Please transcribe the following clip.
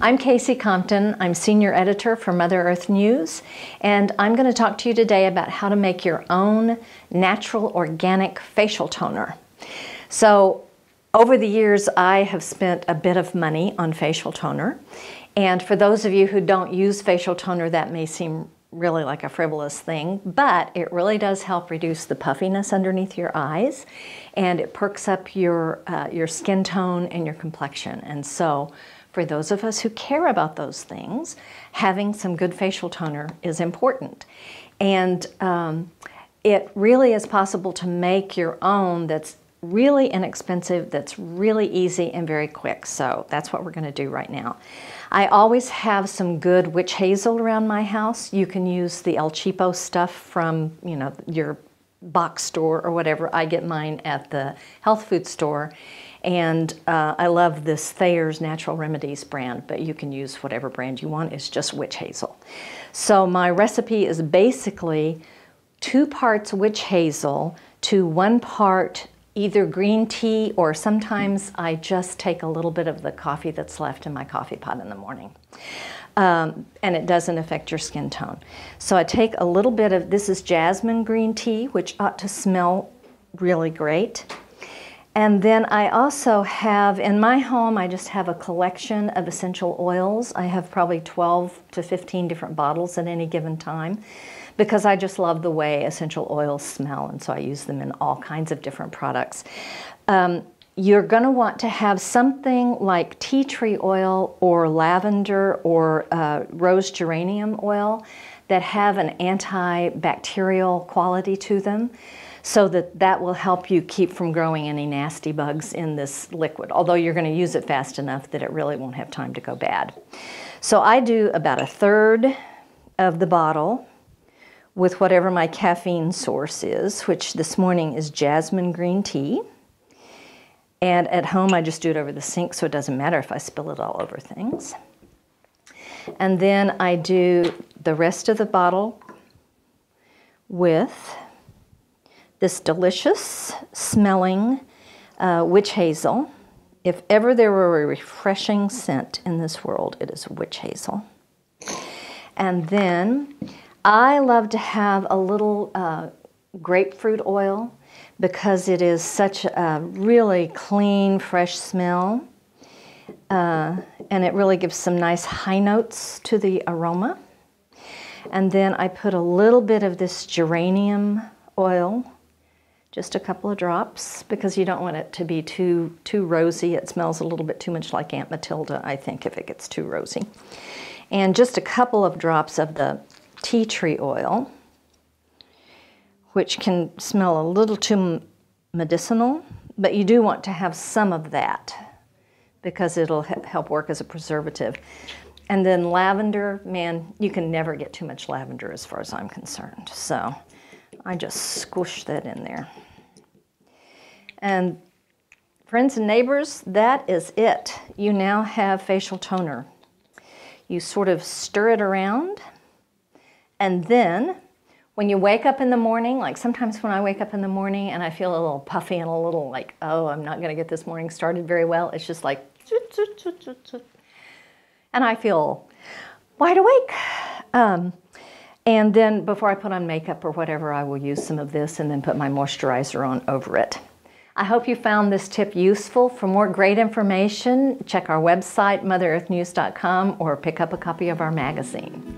I'm K.C. Compton. I'm Senior Editor for Mother Earth News, and I'm going to talk to you today about how to make your own natural organic facial toner. So, over the years, I have spent a bit of money on facial toner, and for those of you who don't use facial toner, that may seem really like a frivolous thing, but it really does help reduce the puffiness underneath your eyes, and it perks up your skin tone and your complexion. And so, for those of us who care about those things, having some good facial toner is important. And it really is possible to make your own that's really inexpensive, that's really easy and very quick. So that's what we're going to do right now. I always have some good witch hazel around my house. You can use the El Cheapo stuff from, you know, your box store or whatever. I get mine at the health food store. And I love this Thayer's Natural Remedies brand, but you can use whatever brand you want. It's just witch hazel. So my recipe is basically 2 parts witch hazel to 1 part either green tea, or sometimes I just take a little bit of the coffee that's left in my coffee pot in the morning. And it doesn't affect your skin tone. So I take a little bit of, this is jasmine green tea, which ought to smell really great. And then I also have, in my home, I just have a collection of essential oils. I have probably 12 to 15 different bottles at any given time because I just love the way essential oils smell, and so I use them in all kinds of different products. You're going to want to have something like tea tree oil or lavender or rose geranium oil that have an antibacterial quality to them, so that will help you keep from growing any nasty bugs in this liquid, although you're going to use it fast enough that it really won't have time to go bad. So I do about 1/3 of the bottle with whatever my caffeine source is, which this morning is jasmine green tea. And at home I just do it over the sink, so it doesn't matter if I spill it all over things. And then I do the rest of the bottle with this delicious smelling witch hazel. If ever there were a refreshing scent in this world, it is witch hazel. And then I love to have a little grapefruit oil because it is such a really clean, fresh smell. And it really gives some nice high notes to the aroma. And then I put a little bit of this geranium oil, just a couple of drops, because you don't want it to be too rosy. It smells a little bit too much like Aunt Matilda, I think, if it gets too rosy. And just a couple of drops of the tea tree oil, which can smell a little too medicinal, but you do want to have some of that because it'll help work as a preservative. And then lavender, man, you can never get too much lavender as far as I'm concerned. So I just squish that in there. And friends and neighbors, that is it. You now have facial toner. You sort of stir it around, and then when you wake up in the morning, like sometimes when I wake up in the morning and I feel a little puffy and a little like, oh, I'm not going to get this morning started very well, it's just like, and I feel wide awake. And then before I put on makeup or whatever, I will use some of this and then put my moisturizer on over it. I hope you found this tip useful. For more great information, check our website, motherearthnews.com, or pick up a copy of our magazine.